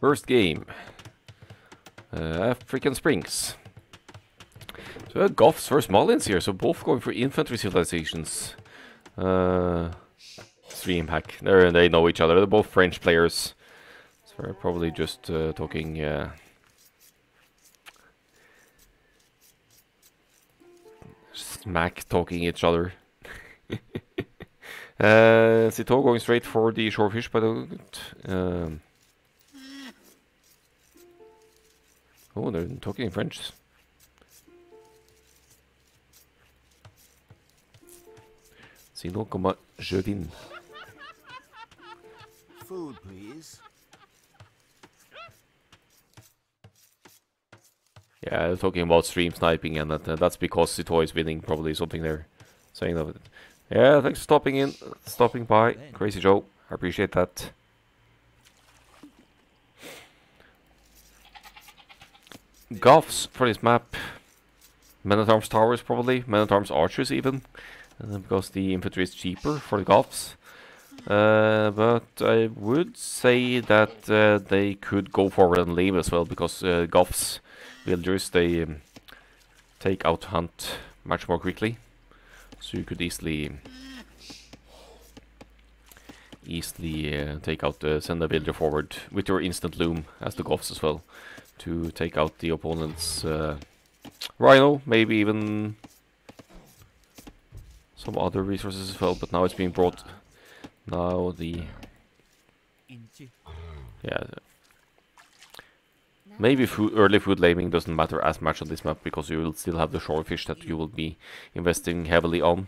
First game. African Springs. So Goths versus Malians here, so both going for infantry civilizations. Stream hack. They know each other. They're both French players. So we're probably just talking smack talking each other. Sitaux going straight for the shorefish by the oh, they're talking in French. Sinon comment je vine. Food, please. Yeah, they're talking about stream sniping, and that's because Sitaux is winning, probably something they're saying of it. Yeah, thanks for stopping by, Crazy Joe. I appreciate that. Goths for this map. Men-at-Arms towers probably, Men-at-Arms archers even, because the infantry is cheaper for the Goths. But I would say that they could go forward and leave as well, because Goths villagers, they take out hunt much more quickly. So you could easily take out send a villager forward with your instant loom as the Goths as well, to take out the opponent's rhino, maybe even some other resources as well. But now it's being brought. Now the maybe early food laming doesn't matter as much on this map, because you will still have the shorefish that you will be investing heavily on.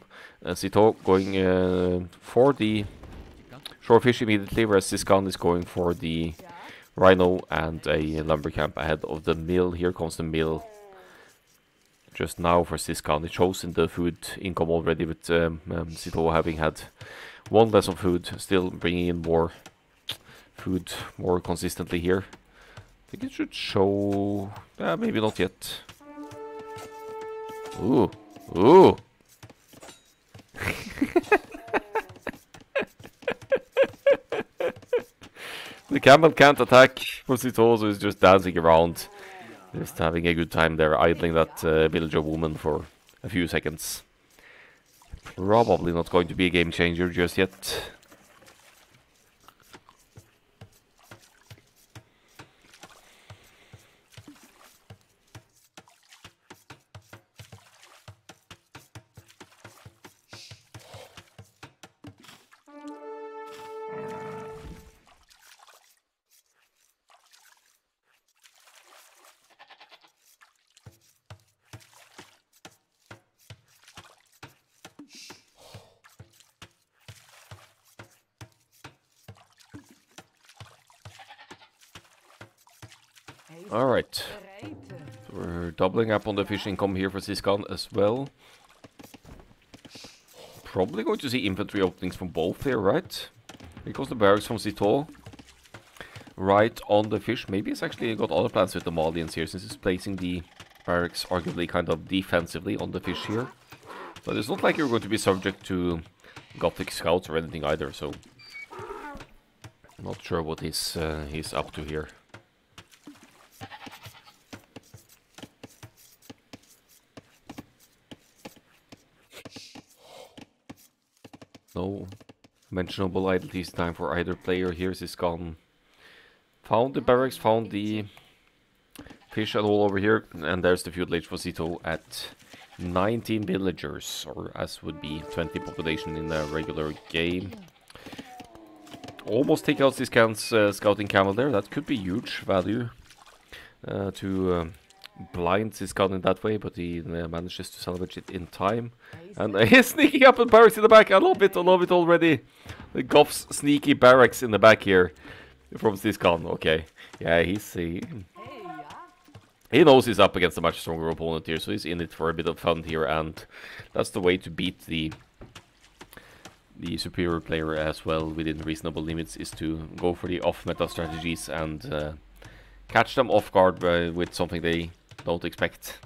Sitaux going for the shorefish immediately, whereas Ciskhan is going for the rhino and a lumber camp ahead of the mill. Here comes the mill just now for Ciskhan. It shows in the food income already, with Sitaux having had one less of food, still bringing in more food more consistently here. I think it should show... maybe not yet. Ooh. Ooh! The camel can't attack for Sitaux, so he's just dancing around. Just having a good time there, idling that villager woman for a few seconds. Probably not going to be a game changer just yet. Alright, we're doubling up on the fish income here for Ciskhan as well. Probably going to see infantry openings from both here, right? Because the barracks from Sitaux right on the fish. Maybe it's actually got other plans with the Malians here, since it's placing the barracks arguably kind of defensively on the fish here. But it's not like you're going to be subject to Gothic scouts or anything either, so not sure what he's up to here. No mentionable idleness time for either player. Here Ciskhan found the barracks, found the fish and all over here, and there's the feudalage for Sitaux at 19 villagers, or as would be 20 population in a regular game. Almost take out Ciskhan's scouting camel there. That could be huge value to blind Ciskhan in that way, but he manages to salvage it in time. And he's sneaking up in barracks in the back. I love it already. The Goths sneaky barracks in the back here from Ciskhan. Okay, yeah, he knows he's up against a much stronger opponent here, so he's in it for a bit of fun here, and that's the way to beat the superior player as well within reasonable limits, is to go for the off-meta strategies and catch them off guard with something they don't expect.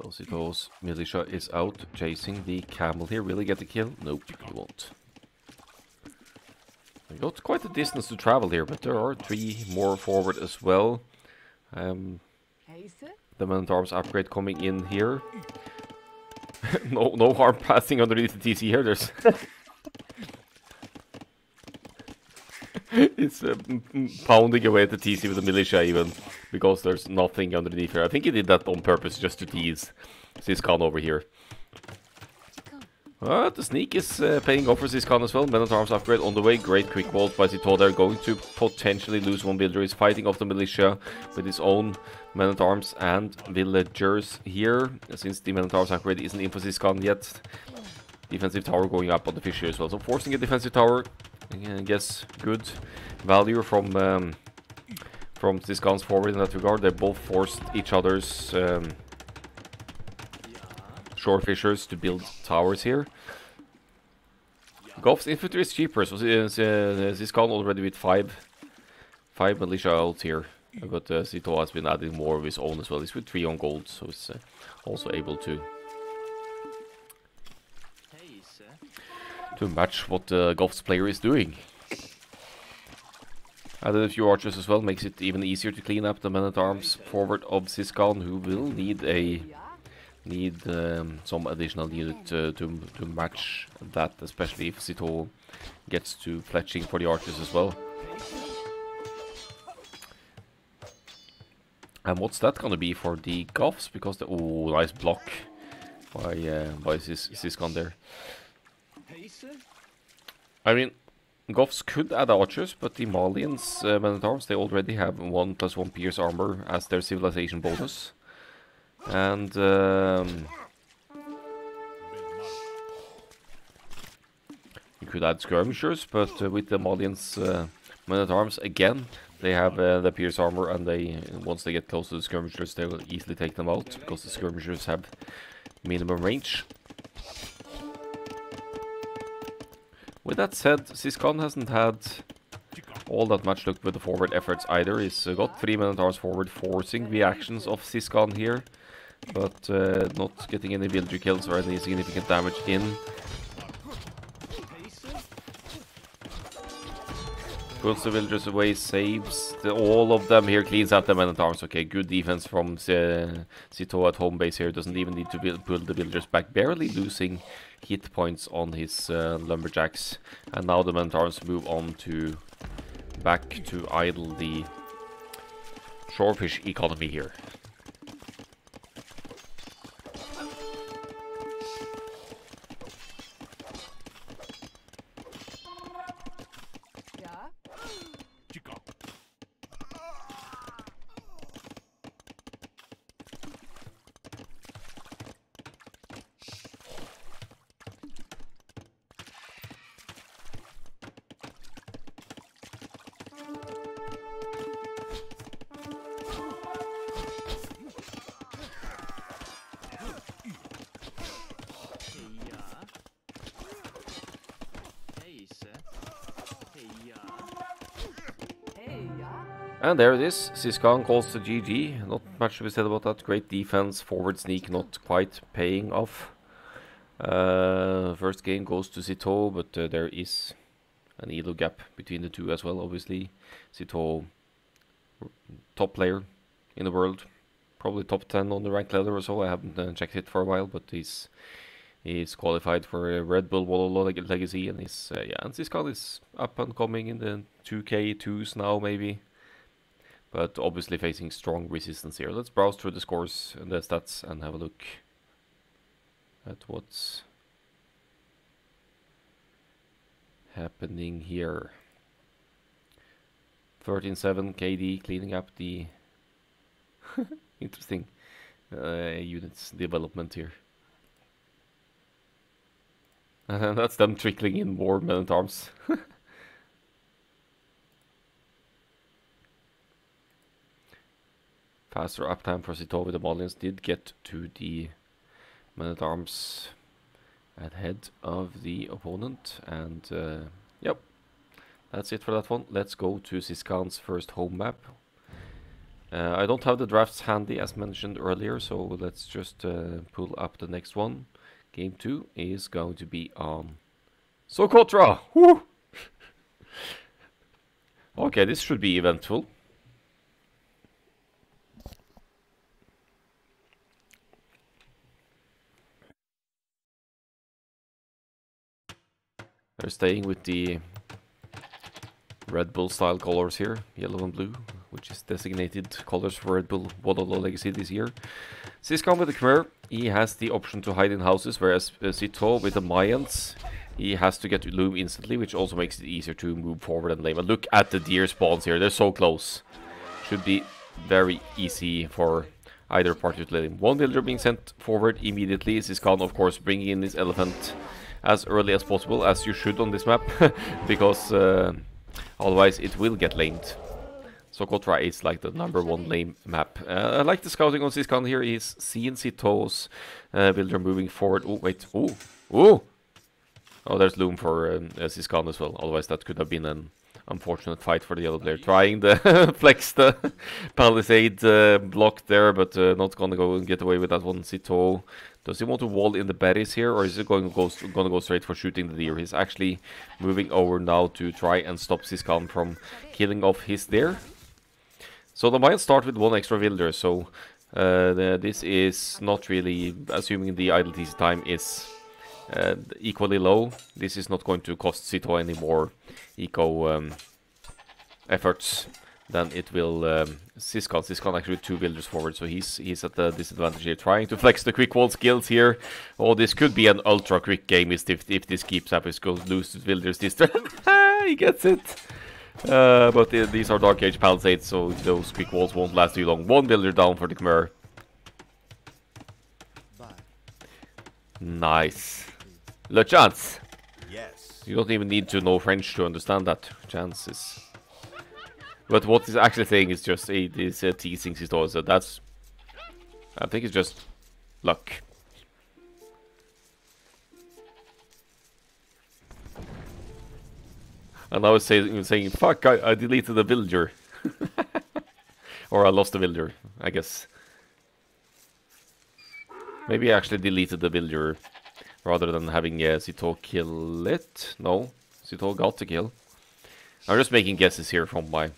So Sitau's militia is out chasing the camel here. Will he get the kill? Nope, he won't. We got quite a distance to travel here, but there are 3 more forward as well. The man-at-arms upgrade coming in here. no harm passing underneath the TC here. There's it's pounding away at the TC with the militia even, because there's nothing underneath here. I think he did that on purpose just to tease Ciskhan over here. The sneak is paying off for Ciskhan as well. Men-at-arms upgrade on the way. Great quick walls by Sitaux. They're going to potentially lose one builder. He's fighting off the militia with his own men-at-arms and villagers here. Since the men-at-arms upgrade isn't in for Ciskhan yet. Defensive tower going up on the fish here as well. So forcing a defensive tower. I guess good value from Ciskhan's forward in that regard. They both forced each other's shore fishers to build towers here. Goff's infantry is cheaper, so Ciskhan already with 5 militia out here. But Sitaux has been adding more of his own as well. He's with 3 on gold, so he's also able to match what Goff's player is doing. Added a few archers as well, makes it even easier to clean up the men-at-arms forward of Ciskhan, who will need some additional unit to match that, especially if Sitaux gets to fletching for the archers as well. And what's that gonna be for the Goffs? Because the nice block by Ciskhan there. I mean, Goffs could add archers, but the Malians men-at-arms, they already have 1+1 pierce armor as their civilization bonus. And you could add skirmishers, but with the Malians men-at-arms, again, they have the pierce armor, and once they get close to the skirmishers, they will easily take them out, because the skirmishers have minimum range. With that said, Ciskhan hasn't had all that much luck with the forward efforts either. He's got 3 men-at-arms forward, forcing the actions of Ciskhan here, but not getting any villager kills or any significant damage in. Pulls the villagers away, saves all of them here, cleans out the men-at-arms. Okay, good defense from Sitaux at home base here. Doesn't even need to pull the villagers back, barely losing hit points on his lumberjacks. And now the men-at-arms move on to back to idle the shorefish economy here. And there it is. Ciskhan calls to GG. Not much to be said about that. Great defense. Forward sneak not quite paying off. First game goes to Sitaux, but there is an elo gap between the two as well, obviously. Sitaux, top player in the world. Probably top 10 on the ranked ladder or so. I haven't checked it for a while, but he's qualified for a Red Bull Wall Legacy, and and Ciskhan is up and coming in the 2K2s now, maybe. But obviously facing strong resistance here. Let's browse through the scores and the stats and have a look at what's happening here. 13-7 KD, cleaning up the interesting units development here. And that's them trickling in more men-at-arms. Faster uptime for Sitaux with the Malians did get to the men-at-arms ahead of the opponent. And yep, that's it for that one. Let's go to Ciskhan's first home map. I don't have the drafts handy as mentioned earlier, so let's just pull up the next one. Game 2 is going to be on Socotra! Woo! Okay, this should be eventful. They're staying with the Red Bull style colors here, yellow and blue, which is designated colors for Red Bull Wodolo Legacy this year. Ciskhan with the Khmer, he has the option to hide in houses, whereas Sitaux with the Mayans, he has to get to loom instantly, which also makes it easier to move forward and lane. But look at the deer spawns here, they're so close. Should be very easy for either party to lane. One villager being sent forward immediately. Ciskhan, of course, bringing in his elephant as early as possible, as you should on this map, because otherwise it will get lamed. Socotra is like the #1 lane map. I like the scouting on Ciskhan here. He's seen Sitau's villager moving forward. Oh, wait. Oh, oh! Oh, there's loom for Ciskhan as well. Otherwise that could have been an unfortunate fight for the yellow player. Trying the flex the palisade block there, but not gonna go and get away with that one. Sitaux, does he want to wall in the berries here, or is he gonna go straight for shooting the deer? He's actually moving over now to try and stop Ciskhan from killing off his deer. So the Mayans start with 1 extra villager, so this is not really, assuming the idle TC time is equally low, this is not going to cost Sitaux any more eco efforts than it will Ciskhan. Ciskhan actually 2 villagers forward, so he's at the disadvantage here, trying to flex the quick wall skills here. Oh, this could be an ultra quick game if this keeps up. He goes lose villagers this turn. He gets it. But these are Dark Age palisades, so those quick walls won't last too long. 1 villager down for the Khmer. Nice. Le chance. Yes. You don't even need to know French to understand that. Chances. But what he's actually saying is just he's teasing Sitaux, so that's, I think it's just luck. And I was saying fuck, I deleted the villager. Or I lost the villager, I guess. Maybe I actually deleted the villager rather than having Sitaux kill it. No, Sitaux got the kill. I'm just making guesses here from my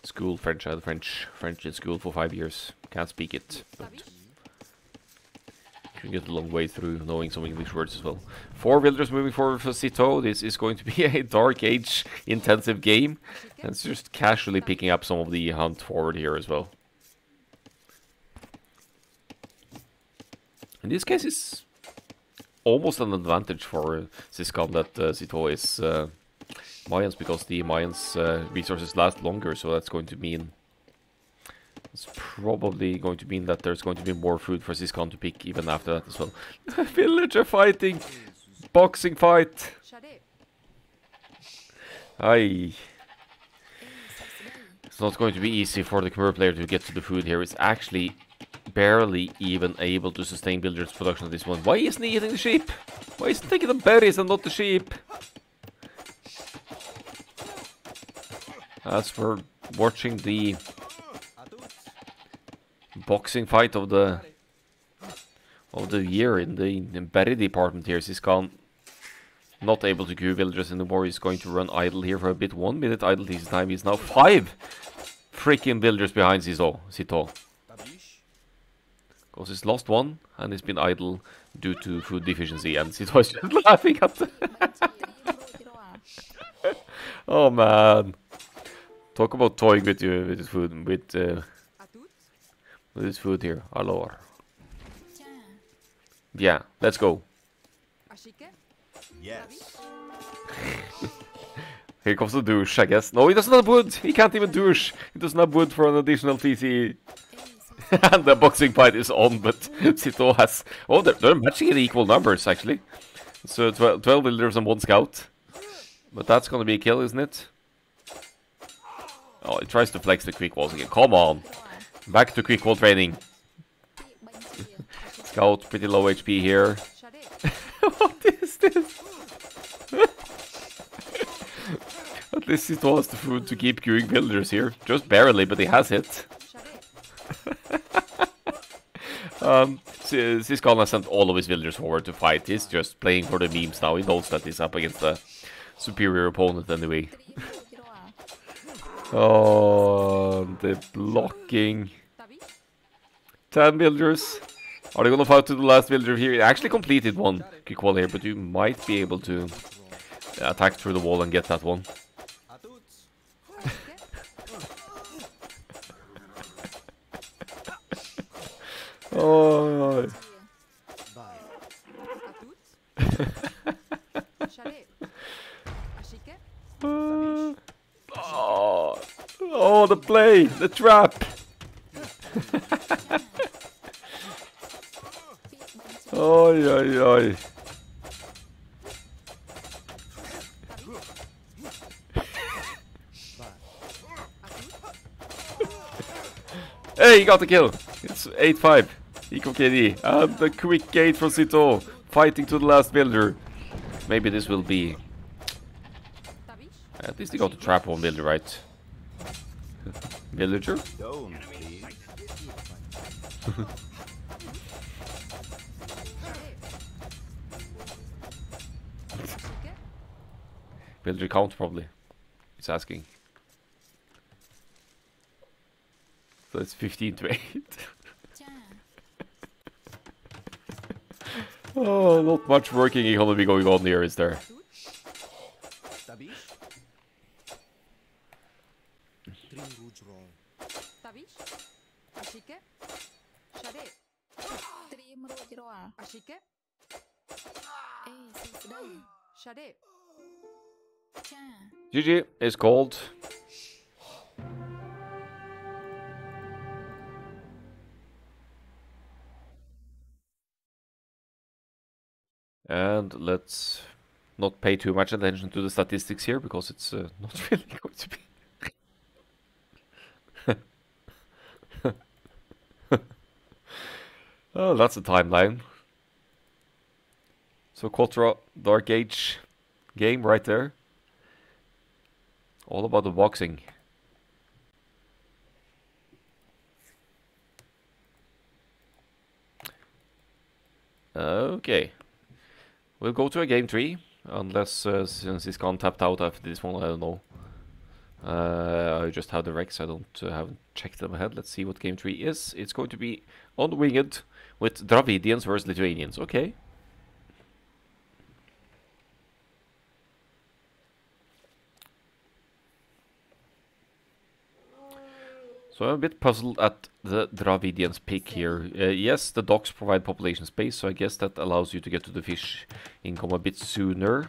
school French. I had French in school for 5 years. Can't speak it, but can get a long way through knowing some English words as well. 4 villagers moving forward for Sitaux. This is going to be a Dark Age intensive game. And it's just casually picking up some of the hunt forward here as well. In this case, it's almost an advantage for Ciskhan that Sitaux is Mayans, because the Mayans resources last longer, so that's going to mean, it's probably going to mean that there's going to be more food for Ciskhan to pick even after that as well. Villager fighting! Boxing fight! Aye. It's not going to be easy for the Khmer player to get to the food here. It's actually barely even able to sustain villagers production at this one. Why isn't he eating the sheep? Why isn't he taking the berries and not the sheep? As for watching the boxing fight of the year in the berry department here, Ciskhan not able to queue villagers anymore. He's going to run idle here for a bit. 1 minute idle this time. He's now 5 freaking villagers behind Sitaux. Because he's lost 1 and he's been idle due to food deficiency, and Sitaux is just laughing at the oh man. Talk about toying with his food, with his food here. Alors. Yeah, let's go. Yes. Here comes the douche, I guess. No, he doesn't have wood. He can't even douche. He doesn't have wood for an additional TC. And the boxing fight is on, but Sitaux has... Oh, they're matching in equal numbers, actually. So 12 villagers and 1 scout. But that's gonna be a kill, isn't it? Oh, he tries to flex the quick walls again. Come on. Back to quick wall training. Scout, pretty low HP here. What is this? At least Sitaux has the food to keep queuing villagers here. Just barely, but he has it. Ciskhan has sent all of his villagers forward to fight. He's just playing for the memes now. He knows that he's up against a superior opponent anyway. Oh, the blocking. 10 villagers. Are they gonna fight to the last villager here? He actually completed one quick wall here, but you might be able to attack through the wall and get that one. Oh. Oh, the play, the trap. Oi, oi, oi. Hey, he got the kill. It's 8-5. Eco KD. And the quick gate from Sitaux. Fighting to the last builder. Maybe this will be... At least he got the trap on builder, right? Villager? Builder count probably. He's asking. So it's 15 to 8. Oh, not much working economy going on here, is there? GG is called. And let's not pay too much attention to the statistics here, because it's not really going to be. Oh, that's a timeline. So Quattro Dark Age game right there. All about the boxing. Okay. We'll go to a game 3, unless Ciskhan tapped out after this one, I don't know. I just have the Rex, I haven't checked them ahead. Let's see what game 3 is. It's going to be on Winged with Dravidians versus Lithuanians. Okay. So I'm a bit puzzled at the Dravidians pick here. Yes, the docks provide population space, so I guess that allows you to get to the fish income a bit sooner.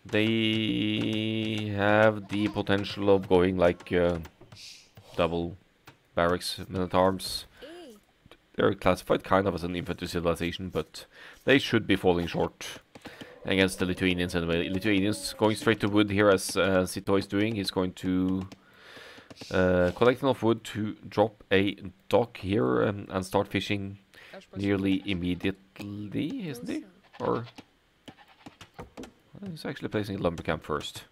They have the potential of going like double barracks, men-at-arms. They're classified kind of as an infantry civilization, but they should be falling short against the Lithuanians anyway. Lithuanians going straight to wood here, as Sitaux is doing. He's going to collect enough wood to drop a dock here and start fishing nearly immediately, isn't he? Or he's actually placing a lumber camp first.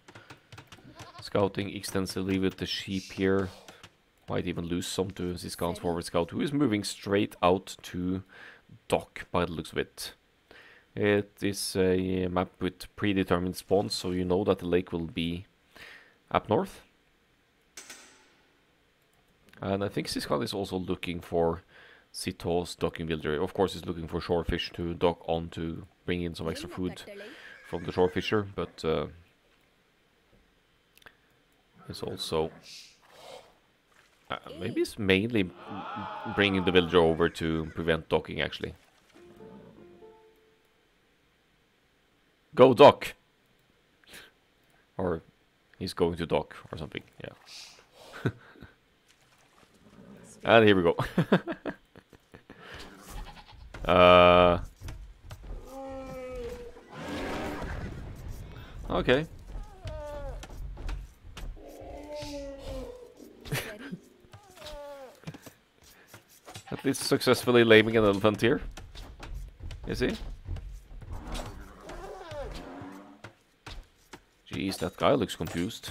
Scouting extensively with the sheep here. Might even lose some to Ciskhan's forward scout, who is moving straight out to dock by the looks of it. It is a map with predetermined spawns, so you know that the lake will be up north. And I think Ciskhan is also looking for Sitaux's docking villager. Of course, he's looking for shorefish to dock on to bring in some extra food from the shorefisher, but he's also maybe it's mainly bringing the villager over to prevent docking, actually. Go dock! Or he's going to dock or something, yeah. And here we go. Okay. At least successfully laming an elephant here. Is he? Jeez, that guy looks confused.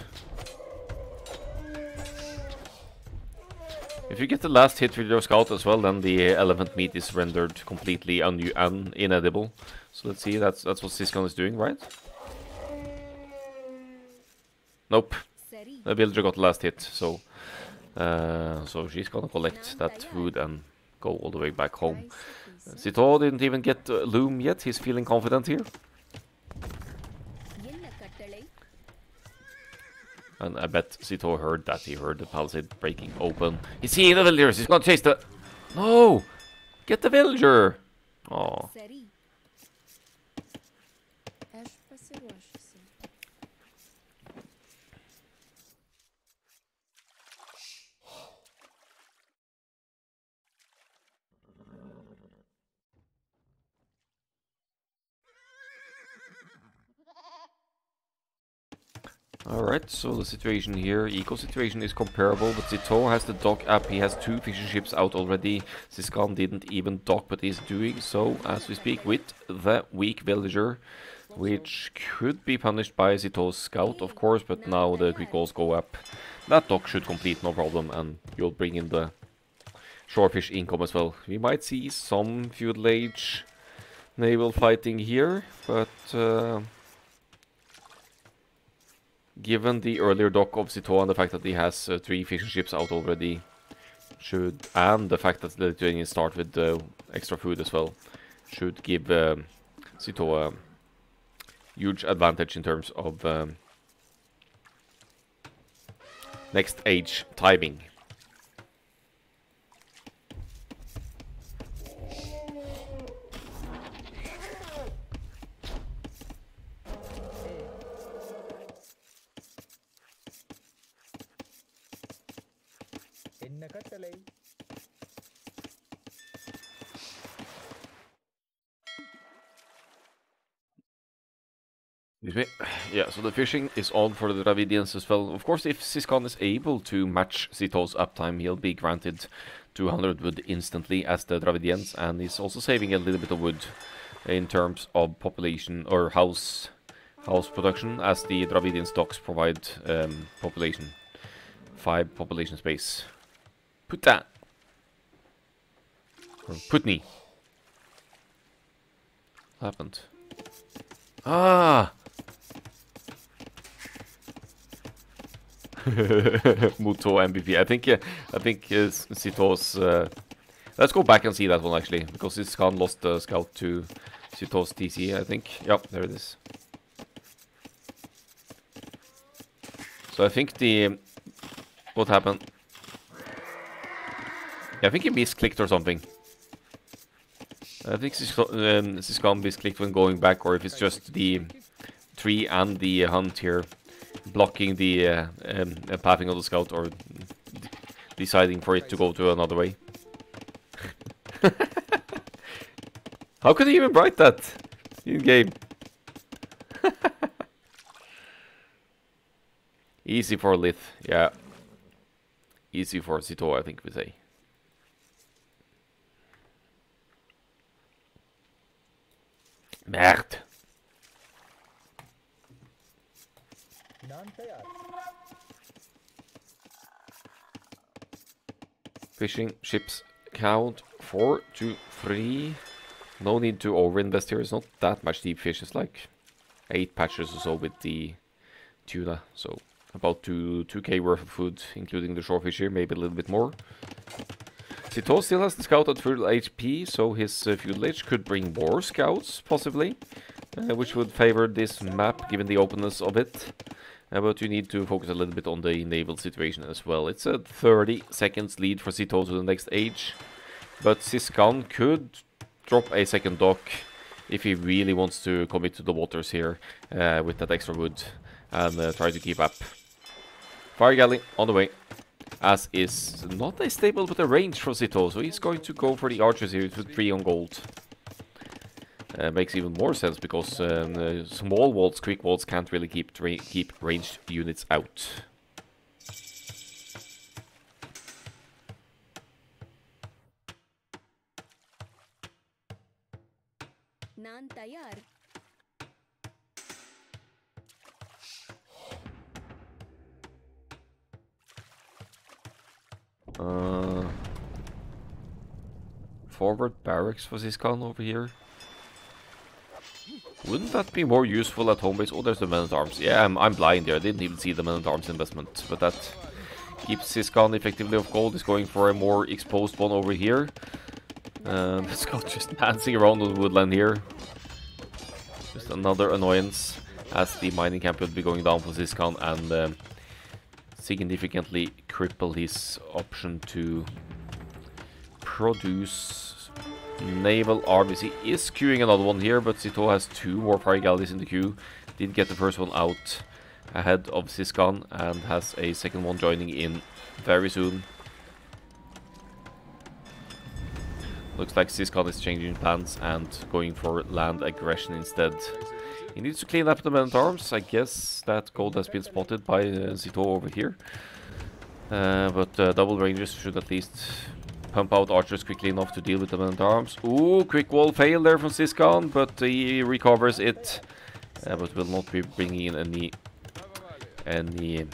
If you get the last hit with your scout as well, then the elephant meat is rendered completely inedible. So let's see, that's what Ciskhan is doing, right? Nope. The villager got the last hit, so she's gonna collect that food and go all the way back home. Sitaux didn't even get loom yet. He's feeling confident here. And I bet Sitaux heard that. He heard the palisade breaking open. He's seeing the villagers. He's gonna chase the... No! Get the villager! Oh. Alright, so the situation here, eco situation is comparable, but Sitaux has the dock app, he has 2 fishing ships out already. Ciskhan didn't even dock, but he's doing so as we speak with the weak villager, which could be punished by Sitaux's scout, of course, but now the quick walls go up. That dock should complete no problem, and you'll bring in the shorefish income as well. We might see some feudal age naval fighting here, but... given the earlier dock of Sitaux and the fact that he has 3 fishing ships out already, and the fact that the Lithuanians start with extra food as well, should give Sitaux a huge advantage in terms of next age timing. Yeah, so the fishing is on for the Dravidians as well. Of course, if Ciskhan is able to match Sitaux's uptime, he'll be granted 200 wood instantly as the Dravidians, and he's also saving a little bit of wood in terms of population or house production, as the Dravidian stocks provide population. 5 population space. Put that. Or Putney. What happened? Ah! Muto MVP. I think Sitaux's... let's go back and see that one actually, because Ciskhan lost the scout to Sitaux's TC, I think. Yep, there it is. So I think the... What happened? Yeah, I think he misclicked or something. I think Ciskhan misclicked when going back, or if it's just the tree and the hunt here blocking the pathing of the scout, or deciding for it to go to another way. How could he even write that in game? Easy for Lith, yeah. Easy for Sitaux, I think we say. Merde. Fishing ships count 4 to 3. No need to overinvest here. It's not that much deep fish. It's like 8 patches or so with the tuna. So about 2k worth of food, including the shorefish here, maybe a little bit more. Sitaux still has the scout at full HP, so his feudal age could bring more scouts, possibly, which would favor this map, given the openness of it. But you need to focus a little bit on the naval situation as well. It's a 30 seconds lead for Sitaux to the next age, but Ciskhan could drop a second dock if he really wants to commit to the waters here with that extra wood and try to keep up. Fire galley on the way, as is not a stable but a range for Sitaux, so he's going to go for the archers here with 3 on gold. Makes even more sense because small walls, quick walls can't really keep ranged units out. forward barracks for Ciskhan over here. Wouldn't that be more useful at home base? Oh, there's the men-at-arms. Yeah, I'm blind there. I didn't even see the men-at-arms investment. But that keeps Ciskhan effectively off gold. He's going for a more exposed one over here. Scott just dancing around on the woodland here. Just another annoyance as the mining camp will be going down for Ciskhan and significantly cripple his option to produce naval armies. He is queuing another one here, but Sitaux has 2 more fire galleys in the queue. Did get the first one out ahead of Ciskhan and has a second one joining in very soon. Looks like Ciskhan is changing plans and going for land aggression instead. He needs to clean up the men-at-arms. I guess that gold has been spotted by Sitaux over here. But double rangers should at least pump out archers quickly enough to deal with the men-at-arms. Ooh, quick wall fail there from Ciskhan, but he recovers it. But will not be bringing in any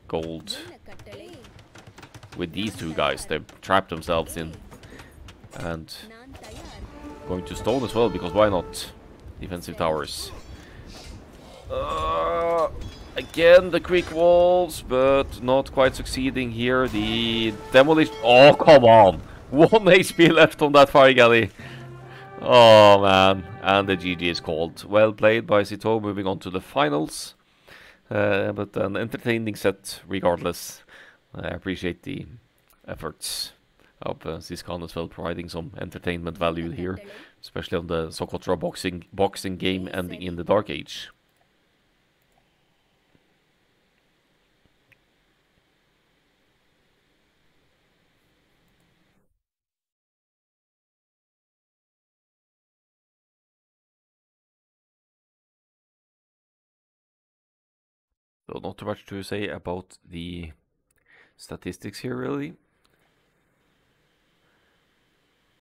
gold with these 2 guys. They've trapped themselves in. And going to stone as well, because why not? Defensive towers. Again, the quick walls, but not quite succeeding here. The demolition. Oh, come on! 1 HP left on that fire galley. Oh, man. And the GG is called. Well played by Sitaux, moving on to the finals. But an entertaining set regardless. I appreciate the efforts of Ciskhan as well, providing some entertainment value here, especially on the Socotra boxing game ending in the Dark Age. So not too much to say about the statistics here really.